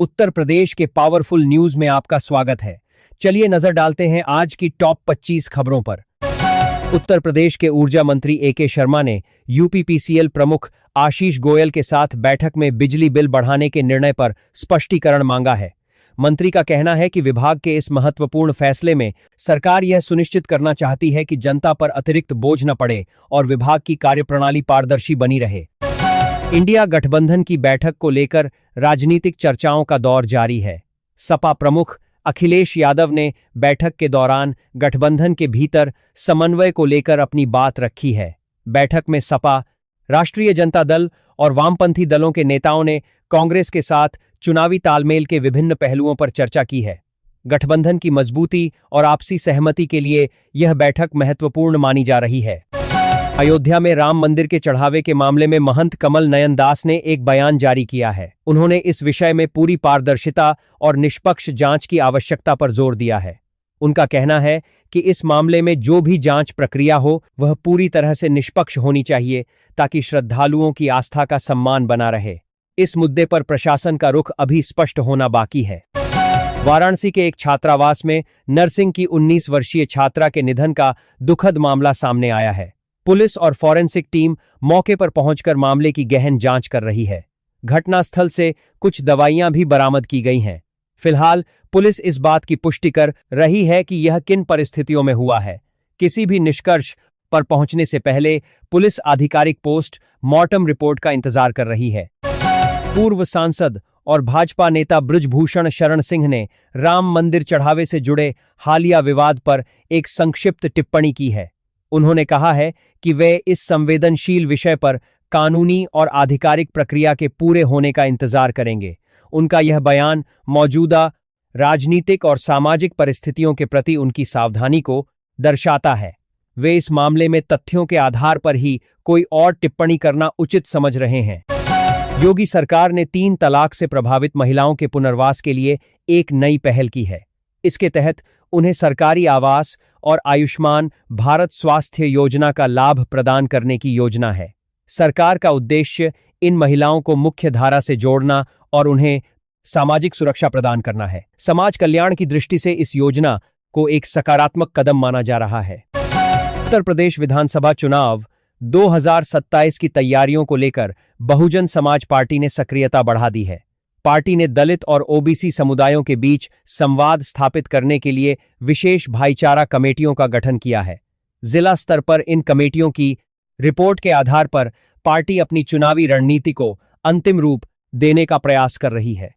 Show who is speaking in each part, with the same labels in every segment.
Speaker 1: उत्तर प्रदेश के powerful news में आपका स्वागत है। चलिए नजर डालते हैं आज की टॉप 25 खबरों पर। उत्तर प्रदेश के ऊर्जा मंत्री ए.के. शर्मा ने यूपीपीसीएल प्रमुख आशीष गोयल के साथ बैठक में बिजली बिल बढ़ाने के निर्णय पर स्पष्टीकरण मांगा है। मंत्री का कहना है कि विभाग के इस महत्वपूर्ण फैसले में सरकार यह सुनिश्चित करना चाहती है कि जनता पर अतिरिक्त बोझ न पड़े और विभाग की कार्यप्रणाली पारदर्शी बनी रहे। इंडिया गठबंधन की बैठक को लेकर राजनीतिक चर्चाओं का दौर जारी है। सपा प्रमुख अखिलेश यादव ने बैठक के दौरान गठबंधन के भीतर समन्वय को लेकर अपनी बात रखी है। बैठक में सपा, राष्ट्रीय जनता दल और वामपंथी दलों के नेताओं ने कांग्रेस के साथ चुनावी तालमेल के विभिन्न पहलुओं पर चर्चा की है। गठबंधन की मजबूती और आपसी सहमति के लिए यह बैठक महत्वपूर्ण मानी जा रही है। अयोध्या में राम मंदिर के चढ़ावे के मामले में महंत कमल नयन दास ने एक बयान जारी किया है। उन्होंने इस विषय में पूरी पारदर्शिता और निष्पक्ष जांच की आवश्यकता पर जोर दिया है। उनका कहना है कि इस मामले में जो भी जांच प्रक्रिया हो वह पूरी तरह से निष्पक्ष होनी चाहिए ताकि श्रद्धालुओं की आस्था का सम्मान बना रहे। इस मुद्दे पर प्रशासन का रुख अभी स्पष्ट होना बाकी है। वाराणसी के एक छात्रावास में नर्सिंग की 19 वर्षीय छात्रा के निधन का दुखद मामला सामने आया है। पुलिस और फॉरेंसिक टीम मौके पर पहुंचकर मामले की गहन जांच कर रही है। घटनास्थल से कुछ दवाइयां भी बरामद की गई हैं। फिलहाल पुलिस इस बात की पुष्टि कर रही है कि यह किन परिस्थितियों में हुआ है। किसी भी निष्कर्ष पर पहुंचने से पहले पुलिस आधिकारिक पोस्ट मॉर्टम रिपोर्ट का इंतजार कर रही है। पूर्व सांसद और भाजपा नेता बृजभूषण शरण सिंह ने राम मंदिर चढ़ावे से जुड़े हालिया विवाद पर एक संक्षिप्त टिप्पणी की है। उन्होंने कहा है कि वे इस संवेदनशील विषय पर कानूनी और आधिकारिक प्रक्रिया के पूरे होने का इंतजार करेंगे। उनका यह बयान मौजूदा राजनीतिक और सामाजिक परिस्थितियों के प्रति उनकी सावधानी को दर्शाता है। वे इस मामले में तथ्यों के आधार पर ही कोई और टिप्पणी करना उचित समझ रहे हैं। योगी सरकार ने 3 तलाक से प्रभावित महिलाओं के पुनर्वास के लिए एक नई पहल की है। इसके तहत उन्हें सरकारी आवास और आयुष्मान भारत स्वास्थ्य योजना का लाभ प्रदान करने की योजना है। सरकार का उद्देश्य इन महिलाओं को मुख्य धारा से जोड़ना और उन्हें सामाजिक सुरक्षा प्रदान करना है। समाज कल्याण की दृष्टि से इस योजना को एक सकारात्मक कदम माना जा रहा है। उत्तर प्रदेश विधानसभा चुनाव 2027 की तैयारियों को लेकर बहुजन समाज पार्टी ने सक्रियता बढ़ा दी है। पार्टी ने दलित और ओबीसी समुदायों के बीच संवाद स्थापित करने के लिए विशेष भाईचारा कमेटियों का गठन किया है। जिला स्तर पर इन कमेटियों की रिपोर्ट के आधार पर पार्टी अपनी चुनावी रणनीति को अंतिम रूप देने का प्रयास कर रही है।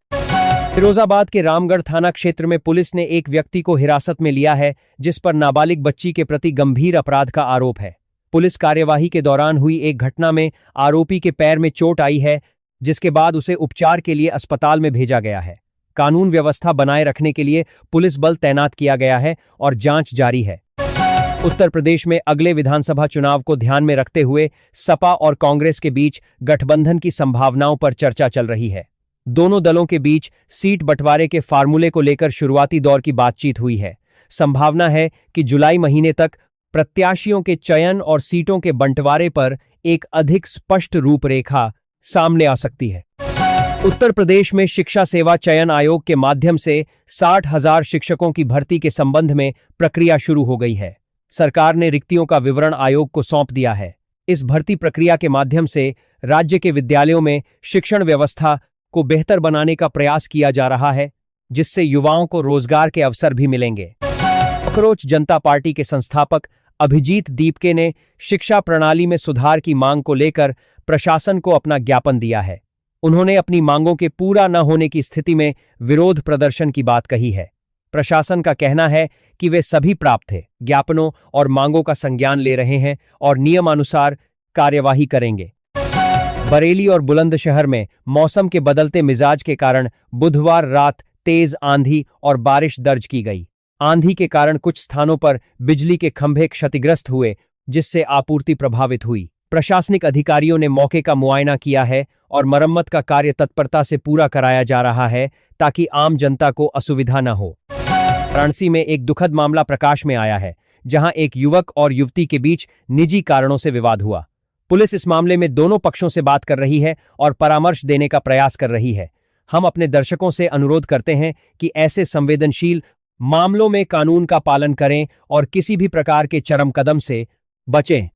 Speaker 1: फिरोजाबाद के रामगढ़ थाना क्षेत्र में पुलिस ने एक व्यक्ति को हिरासत में लिया है जिस पर नाबालिग बच्ची के प्रति गंभीर अपराध का आरोप है। पुलिस कार्यवाही के दौरान हुई एक घटना में आरोपी के पैर में चोट आई है, जिसके बाद उसे उपचार के लिए अस्पताल में भेजा गया है। कानून व्यवस्था बनाए रखने के लिए पुलिस बल तैनात किया गया है और जांच जारी है। उत्तर प्रदेश में अगले विधानसभा चुनाव को ध्यान में रखते हुए सपा और कांग्रेस के बीच गठबंधन की संभावनाओं पर चर्चा चल रही है। दोनों दलों के बीच सीट बंटवारे के फार्मूले को लेकर शुरुआती दौर की बातचीत हुई है। संभावना है कि जुलाई महीने तक प्रत्याशियों के चयन और सीटों के बंटवारे पर एक अधिक स्पष्ट रूपरेखा सामने आ सकती है। उत्तर प्रदेश में शिक्षा सेवा चयन आयोग के माध्यम से 60,000 शिक्षकों की भर्ती के संबंध में प्रक्रिया शुरू हो गई है। सरकार ने रिक्तियों का विवरण आयोग को सौंप दिया है। इस भर्ती प्रक्रिया के माध्यम से राज्य के विद्यालयों में शिक्षण व्यवस्था को बेहतर बनाने का प्रयास किया जा रहा है, जिससे युवाओं को रोजगार के अवसर भी मिलेंगे। अखरोट जनता पार्टी के संस्थापक अभिजीत दीपके ने शिक्षा प्रणाली में सुधार की मांग को लेकर प्रशासन को अपना ज्ञापन दिया है। उन्होंने अपनी मांगों के पूरा न होने की स्थिति में विरोध प्रदर्शन की बात कही है। प्रशासन का कहना है कि वे सभी प्राप्त थे ज्ञापनों और मांगों का संज्ञान ले रहे हैं और नियमानुसार कार्यवाही करेंगे। बरेली और बुलंदशहर में मौसम के बदलते मिजाज के कारण बुधवार रात तेज आंधी और बारिश दर्ज की गई। आंधी के कारण कुछ स्थानों पर बिजली के खंभे क्षतिग्रस्त हुए, जिससे आपूर्ति प्रभावित हुई। प्रशासनिक अधिकारियों ने मौके का मुआयना किया है और मरम्मत का कार्य तत्परता से पूरा कराया जा रहा है ताकि आम जनता को असुविधा न हो। वाराणसी में एक दुखद मामला प्रकाश में आया है, जहां एक युवक और युवती के बीच निजी कारणों से विवाद हुआ। पुलिस इस मामले में दोनों पक्षों से बात कर रही है और परामर्श देने का प्रयास कर रही है। हम अपने दर्शकों से अनुरोध करते हैं कि ऐसे संवेदनशील मामलों में कानून का पालन करें और किसी भी प्रकार के चरम कदम से बचें।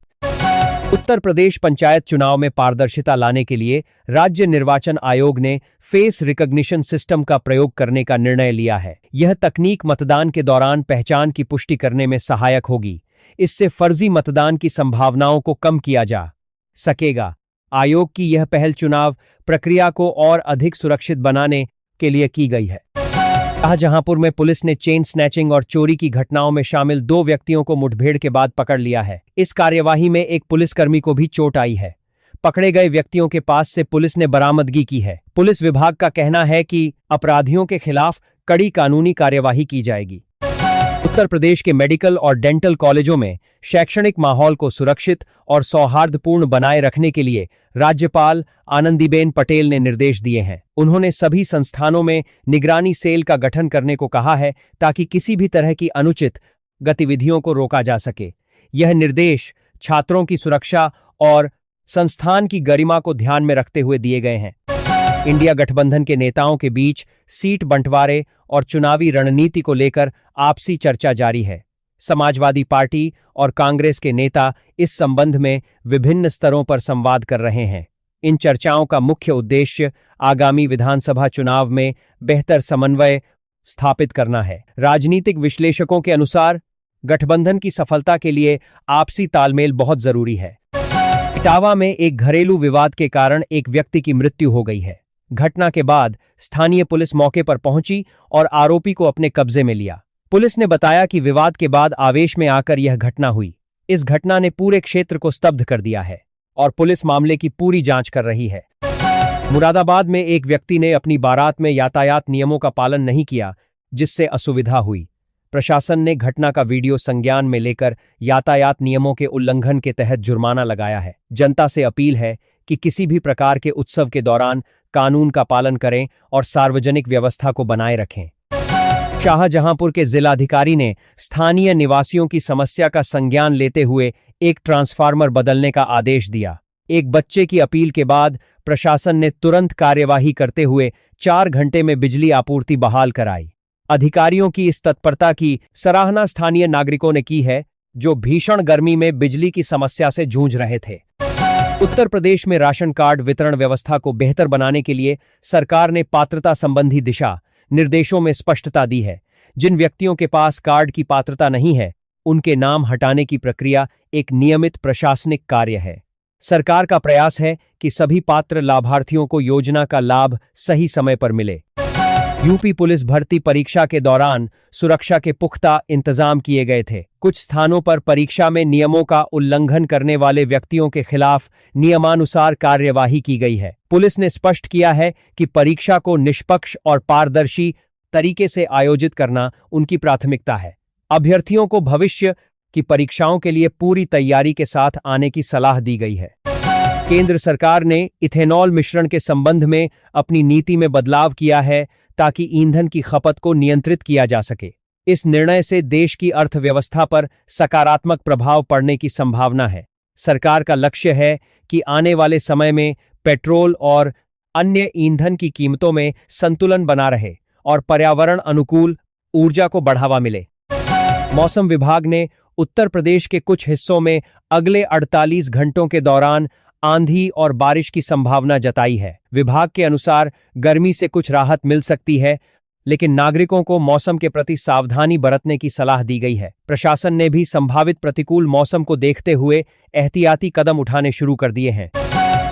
Speaker 1: उत्तर प्रदेश पंचायत चुनाव में पारदर्शिता लाने के लिए राज्य निर्वाचन आयोग ने फेस रिकॉग्निशन सिस्टम का प्रयोग करने का निर्णय लिया है। यह तकनीक मतदान के दौरान पहचान की पुष्टि करने में सहायक होगी। इससे फर्जी मतदान की संभावनाओं को कम किया जा सकेगा। आयोग की यह पहल चुनाव प्रक्रिया को और अधिक सुरक्षित बनाने के लिए की गई है। शाहजहांपुर में पुलिस ने चेन स्नैचिंग और चोरी की घटनाओं में शामिल 2 व्यक्तियों को मुठभेड़ के बाद पकड़ लिया है। इस कार्यवाही में एक पुलिसकर्मी को भी चोट आई है। पकड़े गए व्यक्तियों के पास से पुलिस ने बरामदगी की है। पुलिस विभाग का कहना है कि अपराधियों के खिलाफ कड़ी कानूनी कार्यवाही की जाएगी। उत्तर प्रदेश के मेडिकल और डेंटल कॉलेजों में शैक्षणिक माहौल को सुरक्षित और सौहार्दपूर्ण बनाए रखने के लिए राज्यपाल आनंदीबेन पटेल ने निर्देश दिए हैं। उन्होंने सभी संस्थानों में निगरानी सेल का गठन करने को कहा है ताकि किसी भी तरह की अनुचित गतिविधियों को रोका जा सके। यह निर्देश छात्रों की सुरक्षा और संस्थान की गरिमा को ध्यान में रखते हुए दिए गए हैं। इंडिया गठबंधन के नेताओं के बीच सीट बंटवारे और चुनावी रणनीति को लेकर आपसी चर्चा जारी है। समाजवादी पार्टी और कांग्रेस के नेता इस संबंध में विभिन्न स्तरों पर संवाद कर रहे हैं। इन चर्चाओं का मुख्य उद्देश्य आगामी विधानसभा चुनाव में बेहतर समन्वय स्थापित करना है। राजनीतिक विश्लेषकों के अनुसार गठबंधन की सफलता के लिए आपसी तालमेल बहुत जरूरी है। इटावा में एक घरेलू विवाद के कारण एक व्यक्ति की मृत्यु हो गई है। घटना के बाद स्थानीय पुलिस मौके पर पहुंची और आरोपी को अपने कब्जे में लिया। पुलिस ने बताया कि विवाद के बाद आवेश में आकर यह घटना हुई। इस घटना ने पूरे क्षेत्र को स्तब्ध कर दिया है और पुलिस मामले की पूरी जांच कर रही है। मुरादाबाद में एक व्यक्ति ने अपनी बारात में यातायात नियमों का पालन नहीं किया, जिससे असुविधा हुई। प्रशासन ने घटना का वीडियो संज्ञान में लेकर यातायात नियमों के उल्लंघन के तहत जुर्माना लगाया है। जनता से अपील है कि किसी भी प्रकार के उत्सव के दौरान कानून का पालन करें और सार्वजनिक व्यवस्था को बनाए रखें। शाहजहांपुर के जिलाधिकारी ने स्थानीय निवासियों की समस्या का संज्ञान लेते हुए एक ट्रांसफार्मर बदलने का आदेश दिया। एक बच्चे की अपील के बाद प्रशासन ने तुरंत कार्यवाही करते हुए 4 घंटे में बिजली आपूर्ति बहाल कराई। अधिकारियों की इस तत्परता की सराहना स्थानीय नागरिकों ने की है, जो भीषण गर्मी में बिजली की समस्या से जूझ रहे थे। उत्तर प्रदेश में राशन कार्ड वितरण व्यवस्था को बेहतर बनाने के लिए सरकार ने पात्रता संबंधी दिशा निर्देशों में स्पष्टता दी है। जिन व्यक्तियों के पास कार्ड की पात्रता नहीं है, उनके नाम हटाने की प्रक्रिया एक नियमित प्रशासनिक कार्य है। सरकार का प्रयास है कि सभी पात्र लाभार्थियों को योजना का लाभ सही समय पर मिले। यूपी पुलिस भर्ती परीक्षा के दौरान सुरक्षा के पुख्ता इंतजाम किए गए थे। कुछ स्थानों पर परीक्षा में नियमों का उल्लंघन करने वाले व्यक्तियों के खिलाफ नियमानुसार कार्यवाही की गई है। पुलिस ने स्पष्ट किया है कि परीक्षा को निष्पक्ष और पारदर्शी तरीके से आयोजित करना उनकी प्राथमिकता है। अभ्यर्थियों को भविष्य की परीक्षाओं के लिए पूरी तैयारी के साथ आने की सलाह दी गई है। केंद्र सरकार ने इथेनॉल मिश्रण के संबंध में अपनी नीति में बदलाव किया है ताकि ईंधन की खपत को नियंत्रित किया जा सके। इस निर्णय से देश की अर्थव्यवस्था पर सकारात्मक प्रभाव पड़ने की संभावना है। सरकार का लक्ष्य है कि आने वाले समय में पेट्रोल और अन्य ईंधन की कीमतों में संतुलन बना रहे और पर्यावरण अनुकूल ऊर्जा को बढ़ावा मिले। मौसम विभाग ने उत्तर प्रदेश के कुछ हिस्सों में अगले 48 घंटों के दौरान आंधी और बारिश की संभावना जताई है। विभाग के अनुसार गर्मी से कुछ राहत मिल सकती है, लेकिन नागरिकों को मौसम के प्रति सावधानी बरतने की सलाह दी गई है। प्रशासन ने भी संभावित प्रतिकूल मौसम को देखते हुए एहतियाती कदम उठाने शुरू कर दिए हैं।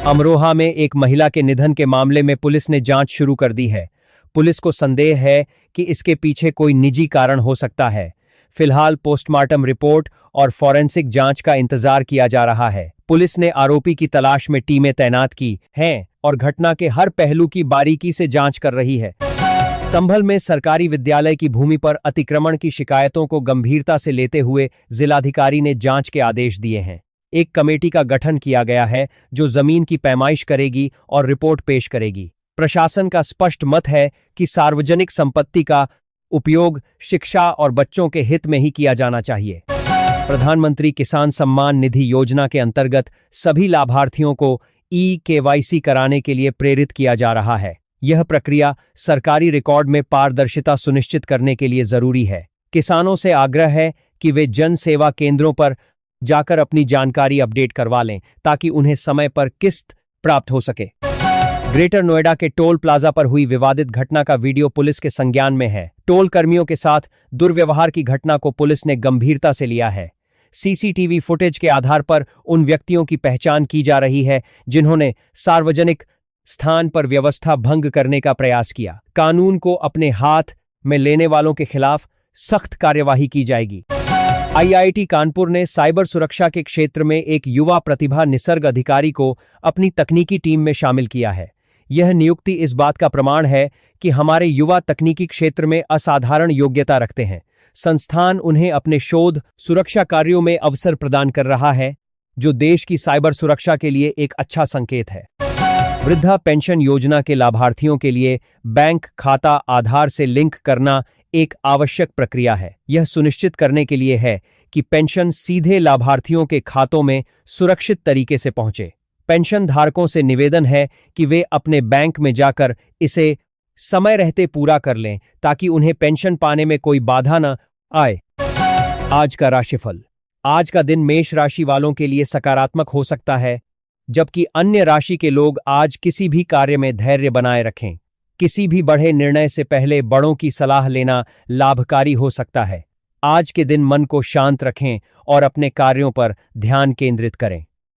Speaker 1: अमरोहा में एक महिला के निधन के मामले में पुलिस ने जांच शुरू कर दी है। पुलिस को संदेह है कि इसके पीछे कोई निजी कारण हो सकता है। फिलहाल पोस्टमार्टम रिपोर्ट और फॉरेंसिक जांच का इंतजार किया जा रहा है। पुलिस ने आरोपी की तलाश में टीमें तैनात की हैं और घटना के हर पहलू की बारीकी से जांच कर रही है। संभल में सरकारी विद्यालय की भूमि पर अतिक्रमण की शिकायतों को गंभीरता से लेते हुए जिलाधिकारी ने जांच के आदेश दिए हैं। एक कमेटी का गठन किया गया है जो जमीन की पैमाइश करेगी और रिपोर्ट पेश करेगी। प्रशासन का स्पष्ट मत है कि सार्वजनिक संपत्ति का उपयोग शिक्षा और बच्चों के हित में ही किया जाना चाहिए। प्रधानमंत्री किसान सम्मान निधि योजना के अंतर्गत सभी लाभार्थियों को ई-केवाईसी कराने के लिए प्रेरित किया जा रहा है। यह प्रक्रिया सरकारी रिकॉर्ड में पारदर्शिता सुनिश्चित करने के लिए जरूरी है। किसानों से आग्रह है कि वे जन सेवा केंद्रों पर जाकर अपनी जानकारी अपडेट करवा लें ताकि उन्हें समय पर किस्त प्राप्त हो सके। ग्रेटर नोएडा के टोल प्लाजा पर हुई विवादित घटना का वीडियो पुलिस के संज्ञान में है। टोल कर्मियों के साथ दुर्व्यवहार की घटना को पुलिस ने गंभीरता से लिया है। सीसीटीवी फुटेज के आधार पर उन व्यक्तियों की पहचान की जा रही है जिन्होंने सार्वजनिक स्थान पर व्यवस्था भंग करने का प्रयास किया। कानून को अपने हाथ में लेने वालों के खिलाफ सख्त कार्यवाही की जाएगी। आईआईटी कानपुर ने साइबर सुरक्षा के क्षेत्र में एक युवा प्रतिभा निसर्ग अधिकारी को अपनी तकनीकी टीम में शामिल किया है। यह नियुक्ति इस बात का प्रमाण है कि हमारे युवा तकनीकी क्षेत्र में असाधारण योग्यता रखते हैं। संस्थान उन्हें अपने शोध सुरक्षा कार्यों में अवसर प्रदान कर रहा है, जो देश की साइबर सुरक्षा के लिए एक अच्छा संकेत है। वृद्धा पेंशन योजना के लाभार्थियों के लिए बैंक खाता आधार से लिंक करना एक आवश्यक प्रक्रिया है। यह सुनिश्चित करने के लिए है कि पेंशन सीधे लाभार्थियों के खातों में सुरक्षित तरीके से पहुंचे। पेंशन धारकों से निवेदन है कि वे अपने बैंक में जाकर इसे समय रहते पूरा कर लें ताकि उन्हें पेंशन पाने में कोई बाधा न आए। आज का राशिफल। आज का दिन मेष राशि वालों के लिए सकारात्मक हो सकता है, जबकि अन्य राशि के लोग आज किसी भी कार्य में धैर्य बनाए रखें। किसी भी बड़े निर्णय से पहले बड़ों की सलाह लेना लाभकारी हो सकता है। आज के दिन मन को शांत रखें और अपने कार्यों पर ध्यान केंद्रित करें।